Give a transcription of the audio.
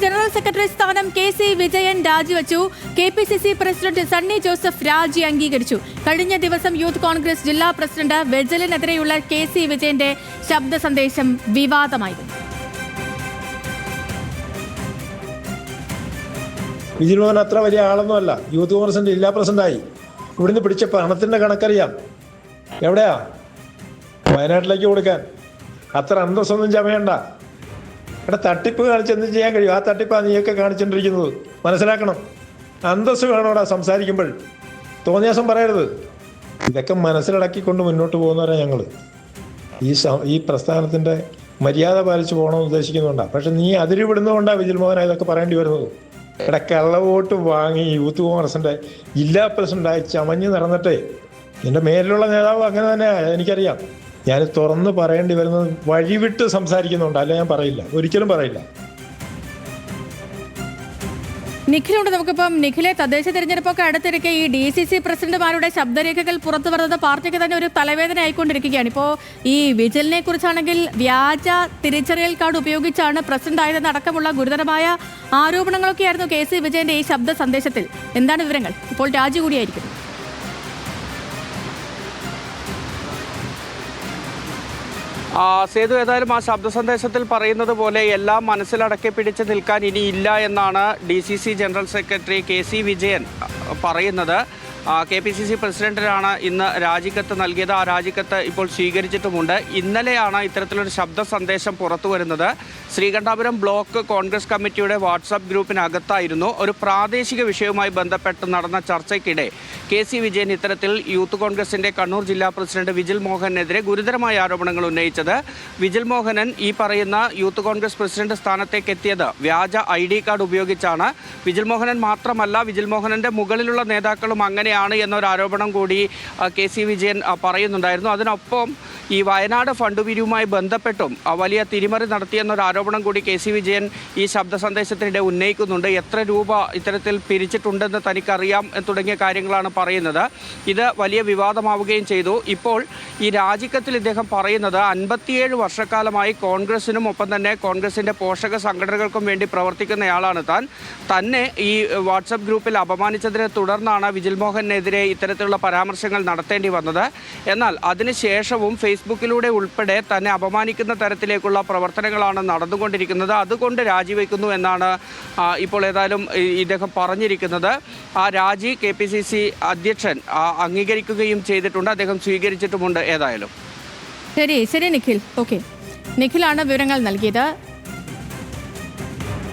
General secretary സ്ഥാനം KC Vijayan രാജിവെച്ചു. KPCC president Sunny Joseph രാജി അംഗീകരിച്ചു. കഴിഞ്ഞ ദിവസം യൂത്ത് കോൺഗ്രസ് ജില്ലാ പ്രസിഡന്റ് വെജലിനെതിരെയുള്ള KC വിജയന്റെ ശബ്ദ സന്ദേശം വിവാദമായിരുന്നു. വിജിൽ മോഹൻ അത്ര വലിയ ആളൊന്നുമല്ല. യൂത്ത് കോൺഗ്രസിന്റെ ജില്ലാ പ്രസിഡന്റായി. ഇവിടുന്ന് പിടിച്ച പണത്തിന്റെ കണക്കറിയാം. എവിടെയാ? വയനാട്ടിലേക്ക് കൊടുക്കാൻ. അത്ര അന്തസ്സൊന്നും ചമയണ്ട. ഇവിടെ തട്ടിപ്പ് കാണിച്ച് എന്തും ചെയ്യാൻ കഴിയും? ആ തട്ടിപ്പാണ് നീയൊക്കെ കാണിച്ചുകൊണ്ടിരിക്കുന്നത്. മനസ്സിലാക്കണം. അന്തസ്സ് വേണോടാ സംസാരിക്കുമ്പോൾ. തോന്നിയാസം പറയരുത്. ഇതൊക്കെ മനസ്സിലടക്കിക്കൊണ്ട് മുന്നോട്ട് പോകുന്നവരാണ് ഞങ്ങൾ. ഈ പ്രസ്ഥാനത്തിന്റെ മര്യാദ പാലിച്ച് പോകണമെന്ന് ഉദ്ദേശിക്കുന്നുണ്ടാണ്. പക്ഷെ നീ അതിരുവിടുന്നതുകൊണ്ടാണ് വിജിൽ മോഹൻ ഇതൊക്കെ പറയേണ്ടി വരുന്നത്. ഇവിടെ കള്ളവോട്ട് വാങ്ങി യൂത്ത് കോൺഗ്രസിന്റെ ജില്ലാ പ്രസിഡന്റായി ചമഞ്ഞ് നടന്നിട്ടേ എൻ്റെ മേലിലുള്ള നേതാവ് അങ്ങനെ തന്നെ എനിക്കറിയാം. ഞാൻ തുറന്ന് പറയേണ്ടി വരുന്നത് വഴിവിട്ട് സംസാരിക്കുന്നുണ്ട്. അല്ല, ഞാൻ പറയില്ല, ഒരിക്കലും പറയില്ല. നിഖിലുണ്ട് നമുക്കിപ്പം. നിഖിലെ, തദ്ദേശ തെരഞ്ഞെടുപ്പൊക്കെ അടുത്തിരിക്കെ ഈ DCC പ്രസിഡന്റുമാരുടെ ശബ്ദരേഖകൾ പുറത്തു വരുന്നത് പാർട്ടിക്ക് തന്നെ ഒരു തലവേദന ആയിക്കൊണ്ടിരിക്കുകയാണ്. ഇപ്പോൾ ഈ വിജിലിനെ കുറിച്ചാണെങ്കിൽ വ്യാജ തിരിച്ചറിയൽ കാർഡ് ഉപയോഗിച്ചാണ് പ്രസിഡന്റ് ആയതെന്ന് അടക്കമുള്ള ഗുരുതരമായ ആരോപണങ്ങളൊക്കെയായിരുന്നു KC വിജയന്റെ ഈ ശബ്ദ സന്ദേശത്തിൽ. എന്താണ് വിവരങ്ങൾ? ഇപ്പോൾ രാജി കൂടിയായിരിക്കും. സേതു, ഏതായാലും ആ ശബ്ദ സന്ദേശത്തിൽ പറയുന്നത് പോലെ എല്ലാം മനസ്സിലടക്കി പിടിച്ച് നിൽക്കാൻ ഇനിയില്ല എന്നാണ് DCC general secretary KC Vijayan പറയുന്നത്. KPCC പ്രസിഡന്റിനാണ് ഇന്ന് രാജിക്കത്ത് നൽകിയത്. ആ രാജിക്കത്ത് ഇപ്പോൾ സ്വീകരിച്ചിട്ടുമുണ്ട്. ഇന്നലെയാണ് ഇത്തരത്തിലൊരു ശബ്ദ സന്ദേശം പുറത്തു വരുന്നത്. ശ്രീകണ്ഠാപുരം ബ്ലോക്ക് കോൺഗ്രസ് കമ്മിറ്റിയുടെ വാട്സാപ്പ് ഗ്രൂപ്പിനകത്തായിരുന്നു ഒരു പ്രാദേശിക വിഷയവുമായി ബന്ധപ്പെട്ട് നടന്ന ചർച്ചയ്ക്കിടെ KC വിജയൻ ഇത്തരത്തിൽ യൂത്ത് കോൺഗ്രസിന്റെ കണ്ണൂർ ജില്ലാ പ്രസിഡന്റ് വിജിൽ മോഹനെതിരെ ഗുരുതരമായ ആരോപണങ്ങൾ ഉന്നയിച്ചത്. വിജിൽ മോഹനൻ ഈ പറയുന്ന യൂത്ത് കോൺഗ്രസ് പ്രസിഡന്റ് സ്ഥാനത്തേക്ക് എത്തിയത് വ്യാജ ID കാർഡ് ഉപയോഗിച്ചാണ്. വിജിൽ മോഹനൻ മാത്രമല്ല, വിജിൽ മോഹനന്റെ മുകളിലുള്ള നേതാക്കളും അങ്ങനെയാണ് എന്നൊരു ആരോപണം കൂടി KC വിജയൻ പറയുന്നുണ്ടായിരുന്നു. അതിനൊപ്പം ഈ വയനാട് ഫണ്ട് പിരിവുമായി ബന്ധപ്പെട്ടും വലിയ തിരിമറി നടത്തിയെന്നൊരു ആരോപണം കൂടി KC വിജയൻ ഈ ശബ്ദ സന്ദേശത്തിനിടെ ഉന്നയിക്കുന്നുണ്ട്. എത്ര രൂപ ഇത്തരത്തിൽ പിരിച്ചിട്ടുണ്ടെന്ന് തനിക്കറിയാം തുടങ്ങിയ കാര്യങ്ങളാണ് പറയുന്നത്. ഇത് വലിയ വിവാദമാവുകയും ചെയ്തു. ഇപ്പോൾ ഈ രാജിക്കത്തിൽ ഇദ്ദേഹം പറയുന്നത് 57 വർഷക്കാലമായി കോൺഗ്രസിനും ഒപ്പം തന്നെ കോൺഗ്രസിൻ്റെ പോഷക സംഘടനകൾക്കും വേണ്ടി പ്രവർത്തിക്കുന്നയാളാണ് താൻ. തന്നെ ഈ വാട്സപ്പ് ഗ്രൂപ്പിൽ അപമാനിച്ചതിനെ തുടർന്നാണ് വിജിൽ മോഹനെതിരെ ഇത്തരത്തിലുള്ള പരാമർശങ്ങൾ നടത്തേണ്ടി വന്നത്. എന്നാൽ അതിനുശേഷവും ഫേസ്ബുക്കിലൂടെ ഉൾപ്പെടെ തന്നെ അപമാനിക്കുന്ന തരത്തിലേക്കുള്ള പ്രവർത്തനങ്ങളാണ് നടന്നുകൊണ്ടിരിക്കുന്നത്. അതുകൊണ്ട് രാജിവെക്കുന്നു എന്നാണ് ഇപ്പോൾ ഏതായാലും ഇദ്ദേഹം പറഞ്ഞിരിക്കുന്നത്. ആ രാജി KPCC അധ്യക്ഷൻ അംഗീകരിക്കുകയും ചെയ്തിട്ടുണ്ട്. അദ്ദേഹം സ്വീകരിച്ചിട്ടുമുണ്ട്. ഏതായാലും ശരി നിഖിൽ. ഓക്കെ, നിഖിലാണ് വിവരങ്ങൾ നൽകിയത്.